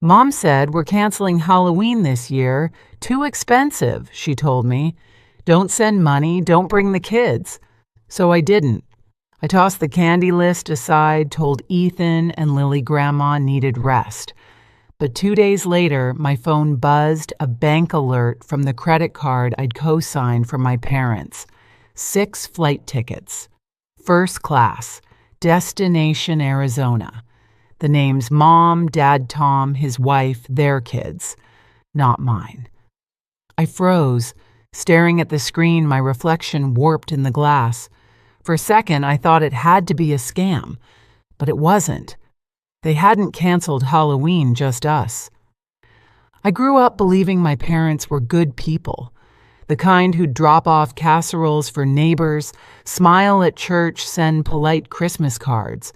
Mom said we're canceling Halloween this year. Too expensive, she told me. Don't send money, don't bring the kids. So I didn't. I tossed the candy list aside, told Ethan and Lily Grandma needed rest. But 2 days later, my phone buzzed a bank alert from the credit card I'd co-signed for my parents. 6 flight tickets. First class. Destination Arizona. The names Mom, Dad Tom, his wife, their kids. Not mine. I froze, staring at the screen, my reflection warped in the glass. For a second, I thought it had to be a scam, but it wasn't. They hadn't canceled Halloween, just us. I grew up believing my parents were good people, the kind who'd drop off casseroles for neighbors, smile at church, send polite Christmas cards.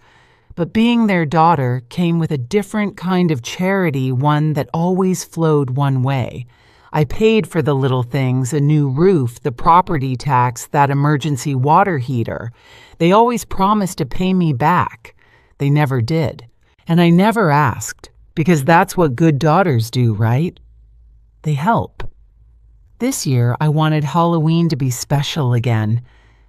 But being their daughter came with a different kind of charity, one that always flowed one way. I paid for the little things, a new roof, the property tax, that emergency water heater. They always promised to pay me back. They never did. And I never asked, because that's what good daughters do, right? They help. This year, I wanted Halloween to be special again.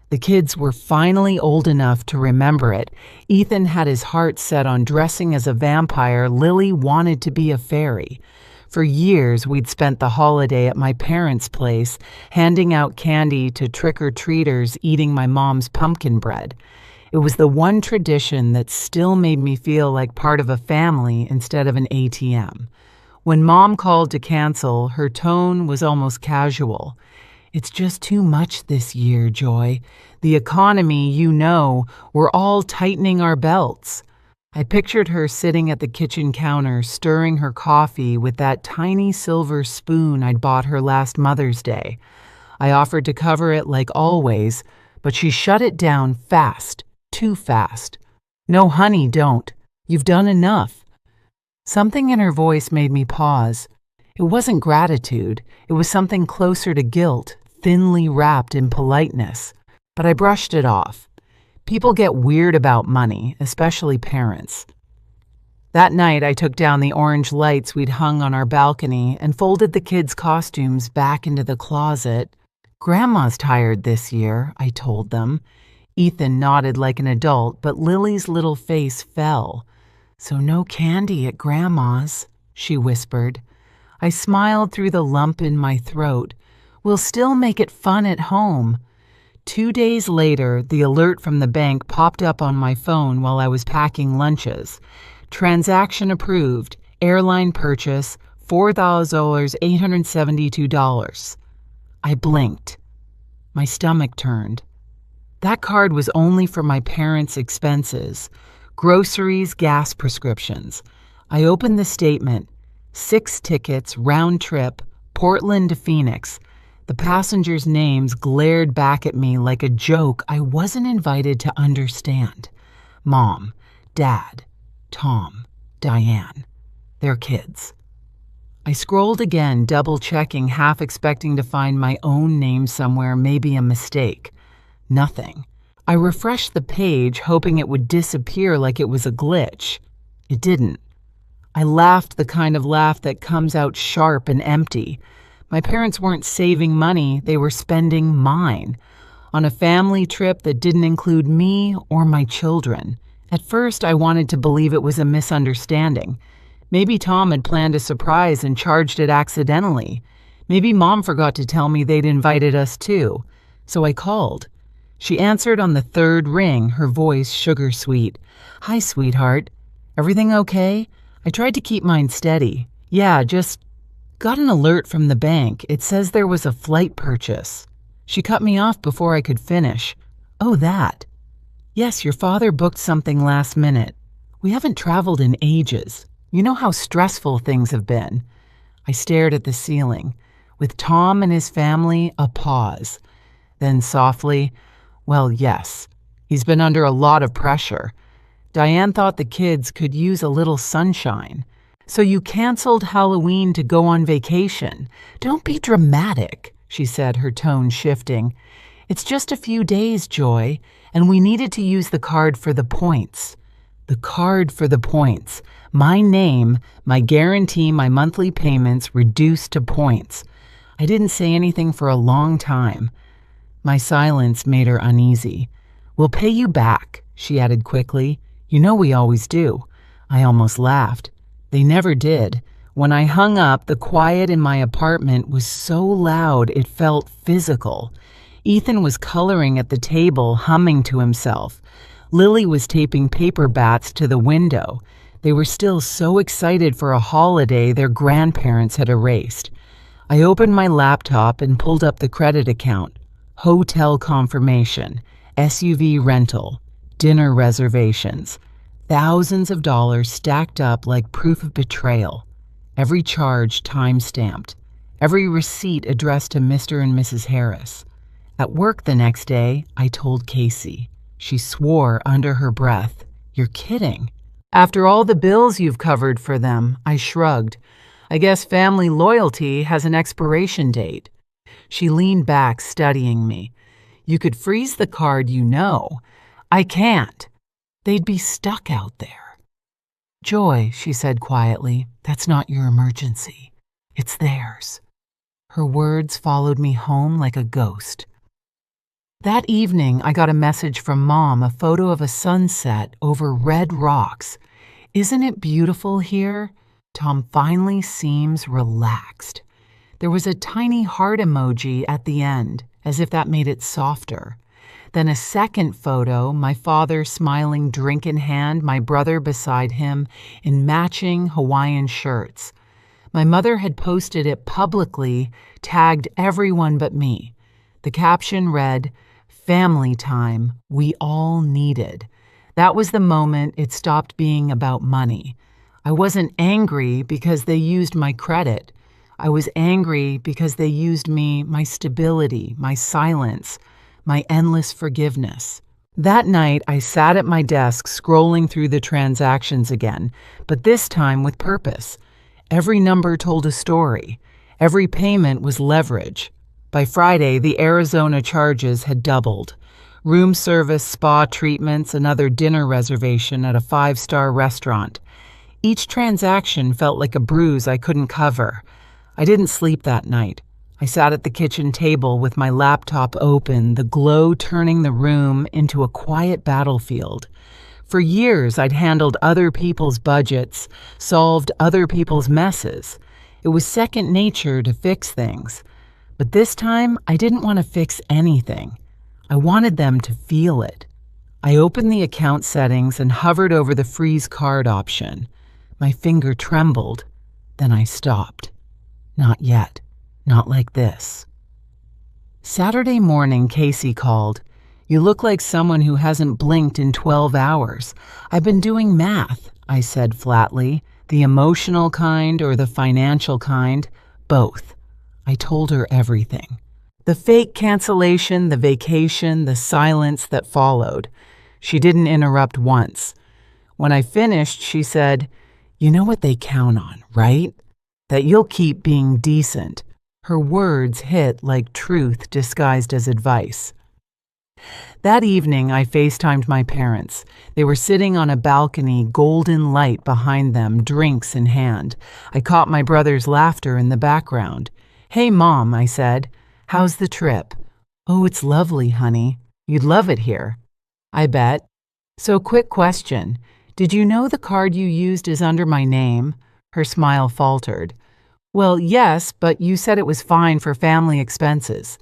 The kids were finally old enough to remember it. Ethan had his heart set on dressing as a vampire. Lily wanted to be a fairy. For years, we'd spent the holiday at my parents' place, handing out candy to trick-or-treaters, eating my mom's pumpkin bread. It was the one tradition that still made me feel like part of a family instead of an ATM. When Mom called to cancel, her tone was almost casual. It's just too much this year, Joy. The economy, you know, we're all tightening our belts. I pictured her sitting at the kitchen counter, stirring her coffee with that tiny silver spoon I'd bought her last Mother's Day. I offered to cover it like always, but she shut it down fast, too fast. No, honey, don't. You've done enough. Something in her voice made me pause. It wasn't gratitude. It was something closer to guilt, thinly wrapped in politeness. But I brushed it off. People get weird about money, especially parents. That night, I took down the orange lights we'd hung on our balcony and folded the kids' costumes back into the closet. Grandma's tired this year, I told them. Ethan nodded like an adult, but Lily's little face fell. So no candy at Grandma's, she whispered. I smiled through the lump in my throat. We'll still make it fun at home. 2 days later, the alert from the bank popped up on my phone while I was packing lunches. Transaction approved. Airline purchase, $4,872. I blinked. My stomach turned. That card was only for my parents' expenses. Groceries, gas, prescriptions. I opened the statement. 6 tickets, round trip, Portland to Phoenix. The passengers' names glared back at me like a joke I wasn't invited to understand. Mom, Dad, Tom, Diane, their kids. I scrolled again, double-checking, half expecting to find my own name somewhere, maybe a mistake. Nothing. I refreshed the page, hoping it would disappear like it was a glitch. It didn't. I laughed the kind of laugh that comes out sharp and empty. My parents weren't saving money, they were spending mine on a family trip that didn't include me or my children. At first, I wanted to believe it was a misunderstanding. Maybe Tom had planned a surprise and charged it accidentally. Maybe Mom forgot to tell me they'd invited us too. So I called. She answered on the 3rd ring, her voice sugar sweet. Hi, sweetheart. Everything okay? I tried to keep mine steady. Yeah, just got an alert from the bank. It says there was a flight purchase. She cut me off before I could finish. Oh, that. Yes, your father booked something last minute. We haven't traveled in ages. You know how stressful things have been. I stared at the ceiling. With Tom and his family, a pause. Then softly, well, yes. He's been under a lot of pressure. Diane thought the kids could use a little sunshine. So you canceled Halloween to go on vacation. Don't be dramatic, she said, her tone shifting. It's just a few days, Joy, and we needed to use the card for the points. The card for the points. My name, my guarantee, my monthly payments reduced to points. I didn't say anything for a long time. My silence made her uneasy. "We'll pay you back," she added quickly. "You know we always do." I almost laughed. They never did. When I hung up, the quiet in my apartment was so loud it felt physical. Ethan was coloring at the table, humming to himself. Lily was taping paper bats to the window. They were still so excited for a holiday their grandparents had erased. I opened my laptop and pulled up the credit account. Hotel confirmation, SUV rental, dinner reservations. Thousands of dollars stacked up like proof of betrayal. Every charge time-stamped. Every receipt addressed to Mr. and Mrs. Harris. At work the next day, I told Casey. She swore under her breath, "You're kidding." "After all the bills you've covered for them," I shrugged. "I guess family loyalty has an expiration date." She leaned back, studying me. "You could freeze the card, you know." "I can't. They'd be stuck out there." "Joy," she said quietly, "that's not your emergency. It's theirs." Her words followed me home like a ghost. That evening, I got a message from Mom, a photo of a sunset over red rocks. "Isn't it beautiful here?" Tom finally seems relaxed. There was a tiny heart emoji at the end, as if that made it softer. Then a second photo, my father smiling, drink in hand, my brother beside him in matching Hawaiian shirts. My mother had posted it publicly, tagged everyone but me. The caption read, "Family time we all needed." That was the moment it stopped being about money. I wasn't angry because they used my credit. I was angry because they used me, my stability, my silence, my endless forgiveness. That night, I sat at my desk scrolling through the transactions again, but this time with purpose. Every number told a story. Every payment was leverage. By Friday, the Arizona charges had doubled. Room service, spa treatments, another dinner reservation at a 5-star restaurant. Each transaction felt like a bruise I couldn't cover. I didn't sleep that night. I sat at the kitchen table with my laptop open, the glow turning the room into a quiet battlefield. For years, I'd handled other people's budgets, solved other people's messes. It was second nature to fix things. But this time, I didn't want to fix anything. I wanted them to feel it. I opened the account settings and hovered over the freeze card option. My finger trembled. Then I stopped. Not yet. Not like this. Saturday morning, Casey called. "You look like someone who hasn't blinked in 12 hours. "I've been doing math," I said flatly. "The emotional kind or the financial kind? Both." I told her everything. The fake cancellation, the vacation, the silence that followed. She didn't interrupt once. When I finished, she said, "You know what they count on, right? That you'll keep being decent." Her words hit like truth disguised as advice. That evening, I FaceTimed my parents. They were sitting on a balcony, golden light behind them, drinks in hand. I caught my brother's laughter in the background. "Hey, Mom," I said. "How's the trip?" "Oh, it's lovely, honey. You'd love it here." "I bet. So, quick question. Did you know the card you used is under my name?" Her smile faltered. "Well, yes, but you said it was fine for family expenses."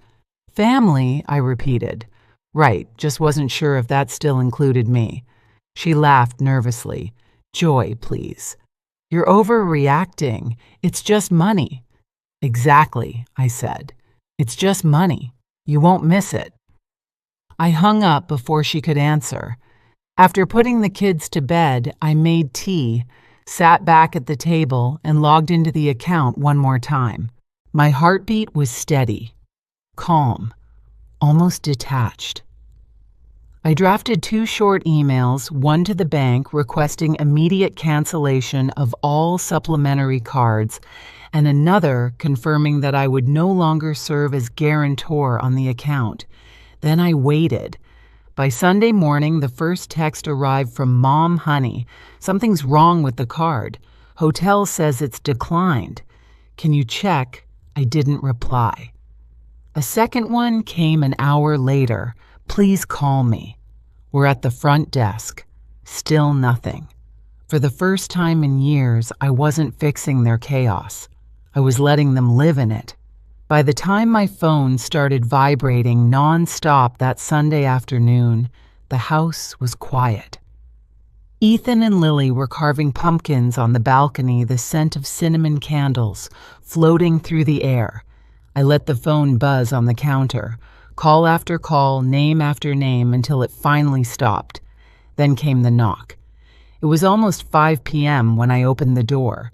"Family?" I repeated. "Right, just wasn't sure if that still included me." She laughed nervously. "Joy, please. You're overreacting. It's just money." "Exactly," I said. "It's just money. You won't miss it." I hung up before she could answer. After putting the kids to bed, I made tea, sat back at the table, and logged into the account one more time. My heartbeat was steady, calm, almost detached. I drafted 2 short emails, one to the bank requesting immediate cancellation of all supplementary cards, and another confirming that I would no longer serve as guarantor on the account. Then I waited. By Sunday morning, the first text arrived from Mom, honey. Something's wrong with the card. Hotel says it's declined. Can you check? I didn't reply. A second one came an hour later. Please call me. We're at the front desk. Still nothing. For the first time in years, I wasn't fixing their chaos. I was letting them live in it. By the time my phone started vibrating non-stop that Sunday afternoon, the house was quiet. Ethan and Lily were carving pumpkins on the balcony, the scent of cinnamon candles floating through the air. I let the phone buzz on the counter, call after call, name after name, until it finally stopped. Then came the knock. It was almost 5 p.m. when I opened the door.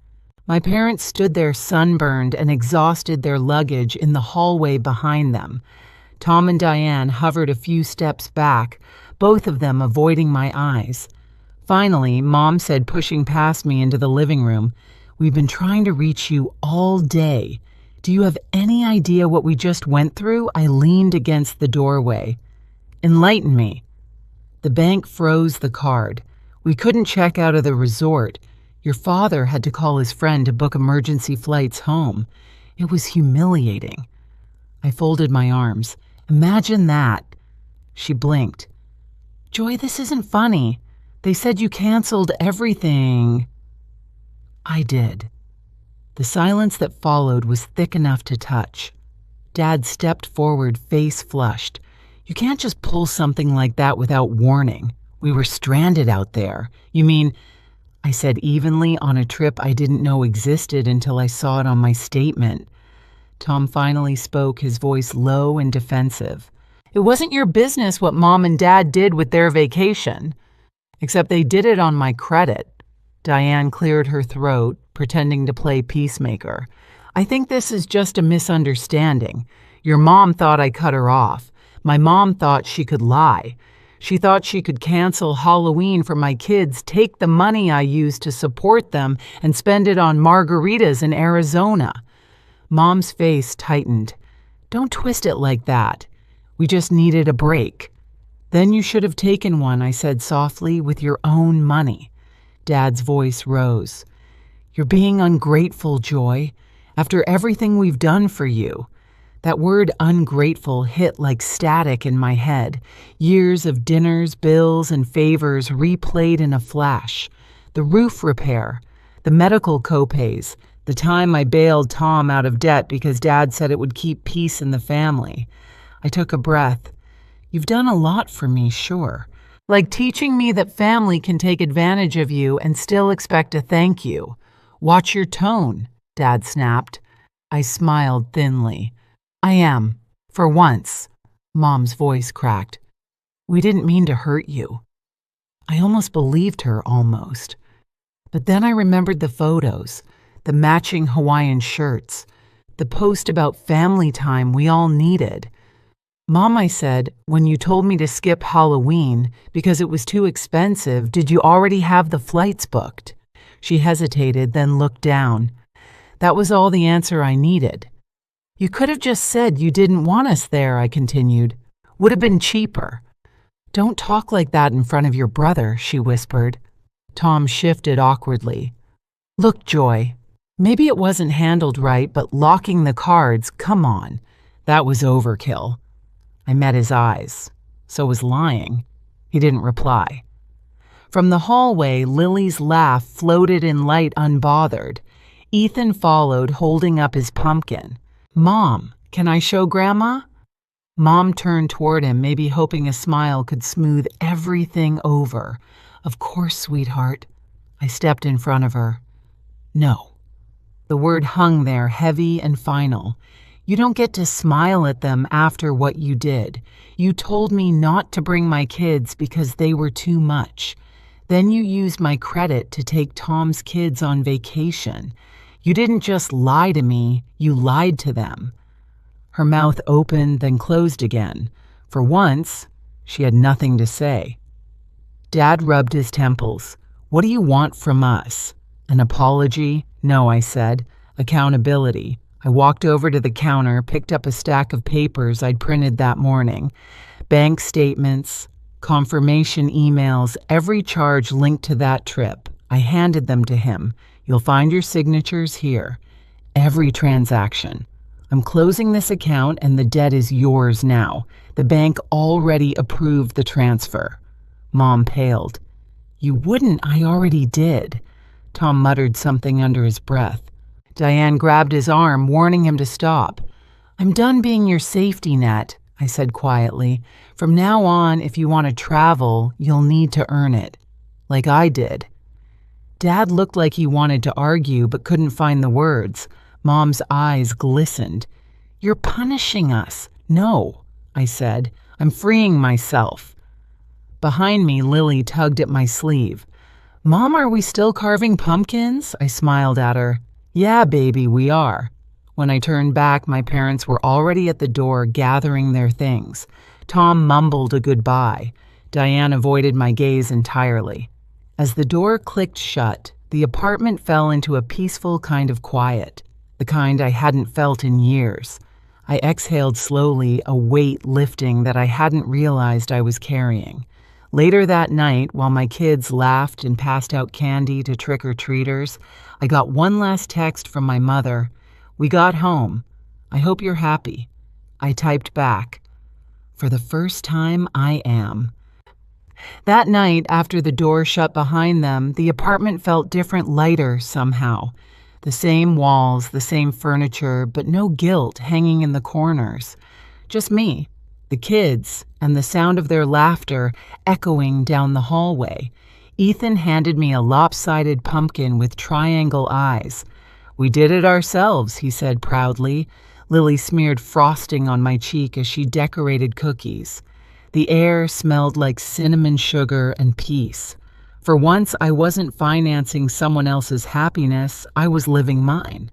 My parents stood there sunburned and exhausted, their luggage in the hallway behind them. Tom and Diane hovered a few steps back, both of them avoiding my eyes. Finally, Mom said, pushing past me into the living room, "We've been trying to reach you all day. Do you have any idea what we just went through?" I leaned against the doorway. "Enlighten me." The bank froze the card. We couldn't check out of the resort. Your father had to call his friend to book emergency flights home. It was humiliating. I folded my arms. Imagine that. She blinked. "Joy, this isn't funny. They said you canceled everything." I did. The silence that followed was thick enough to touch. Dad stepped forward, face flushed. "You can't just pull something like that without warning. We were stranded out there." "You mean," I said evenly, "on a trip I didn't know existed until I saw it on my statement." Tom finally spoke, his voice low and defensive. "It wasn't your business what Mom and Dad did with their vacation. Except they did it on my credit." Diane cleared her throat, pretending to play peacemaker. "I think this is just a misunderstanding. Your mom thought I cut her off. My mom thought she could lie. She thought she could cancel Halloween for my kids, take the money I used to support them, and spend it on margaritas in Arizona." Mom's face tightened. "Don't twist it like that. We just needed a break." "Then you should have taken one," I said softly, "with your own money." Dad's voice rose. "You're being ungrateful, Joy, after everything we've done for you." That word ungrateful hit like static in my head. Years of dinners, bills, and favors replayed in a flash. The roof repair, the medical copays, the time I bailed Tom out of debt because Dad said it would keep peace in the family. I took a breath. "You've done a lot for me, sure. Like teaching me that family can take advantage of you and still expect a thank you." "Watch your tone," Dad snapped. I smiled thinly. "I am, for once." Mom's voice cracked. "We didn't mean to hurt you." I almost believed her, almost. But then I remembered the photos, the matching Hawaiian shirts, the post about family time we all needed. "Mom," I said, "when you told me to skip Halloween because it was too expensive, did you already have the flights booked?" She hesitated, then looked down. That was all the answer I needed. "You could have just said you didn't want us there," I continued. "Would have been cheaper." "Don't talk like that in front of your brother," she whispered. Tom shifted awkwardly. "Look, Joy, maybe it wasn't handled right, but locking the cards, come on. That was overkill." I met his eyes. So was lying. He didn't reply. From the hallway, Lily's laugh floated in light unbothered. Ethan followed, holding up his pumpkin. "Mom, can I show Grandma?" Mom turned toward him, maybe hoping a smile could smooth everything over. "Of course, sweetheart." I stepped in front of her. "No." The word hung there, heavy and final. "You don't get to smile at them after what you did. You told me not to bring my kids because they were too much. Then you used my credit to take Tom's kids on vacation. You didn't just lie to me, you lied to them." Her mouth opened, then closed again. For once, she had nothing to say. Dad rubbed his temples. "What do you want from us?" "An apology?" "No," I said. "Accountability." I walked over to the counter, picked up a stack of papers I'd printed that morning. Bank statements, Confirmation emails, every charge linked to that trip. I handed them to him. You'll find your signatures here. Every transaction. I'm closing this account and the debt is yours now. The bank already approved the transfer. Mom paled. You wouldn't, I already did. Tom muttered something under his breath. Diane grabbed his arm, warning him to stop. I'm done being your safety net, I said quietly. From now on, if you want to travel, you'll need to earn it. Like I did. Dad looked like he wanted to argue but couldn't find the words. Mom's eyes glistened. You're punishing us. No, I said. I'm freeing myself. Behind me, Lily tugged at my sleeve. Mom, are we still carving pumpkins? I smiled at her. Yeah, baby, we are. When I turned back, my parents were already at the door gathering their things. Tom mumbled a goodbye. Diane avoided my gaze entirely. As the door clicked shut, the apartment fell into a peaceful kind of quiet, the kind I hadn't felt in years. I exhaled slowly, a weight lifting that I hadn't realized I was carrying. Later that night, while my kids laughed and passed out candy to trick-or-treaters, I got one last text from my mother. We got home. I hope you're happy. I typed back. For the first time, I am. That night, after the door shut behind them, the apartment felt different, lighter somehow. The same walls, the same furniture, but no guilt hanging in the corners. Just me, the kids, and the sound of their laughter echoing down the hallway. Ethan handed me a lopsided pumpkin with triangle eyes. We did it ourselves, he said proudly. Lily smeared frosting on my cheek as she decorated cookies. The air smelled like cinnamon sugar and peace. For once, I wasn't financing someone else's happiness, I was living mine.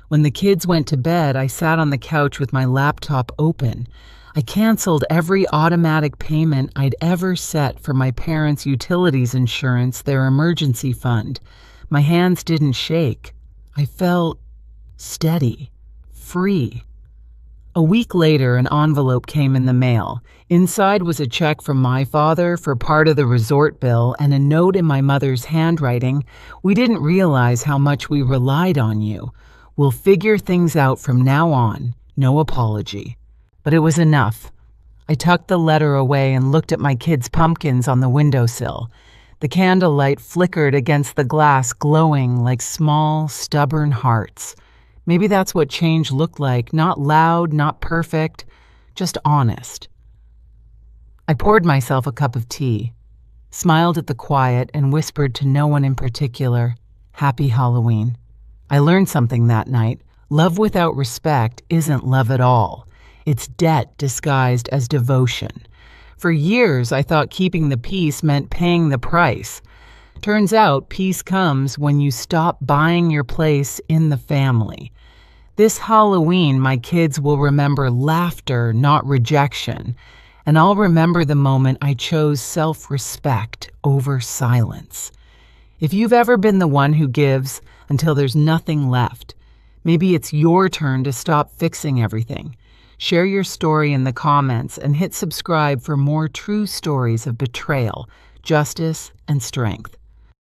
When the kids went to bed, I sat on the couch with my laptop open. I canceled every automatic payment I'd ever set for my parents' utilities insurance, their emergency fund. My hands didn't shake. I felt steady, free. A week later, an envelope came in the mail. Inside was a check from my father for part of the resort bill and a note in my mother's handwriting. We didn't realize how much we relied on you. We'll figure things out from now on. No apology. But it was enough. I tucked the letter away and looked at my kids' pumpkins on the windowsill. The candlelight flickered against the glass, glowing like small, stubborn hearts. Maybe that's what change looked like, not loud, not perfect, just honest. I poured myself a cup of tea, smiled at the quiet, and whispered to no one in particular, Happy Halloween. I learned something that night. Love without respect isn't love at all. It's debt disguised as devotion. For years, I thought keeping the peace meant paying the price. Turns out, peace comes when you stop buying your place in the family. This Halloween, my kids will remember laughter, not rejection. And I'll remember the moment I chose self-respect over silence. If you've ever been the one who gives until there's nothing left, maybe it's your turn to stop fixing everything. Share your story in the comments and hit subscribe for more true stories of betrayal, justice, and strength.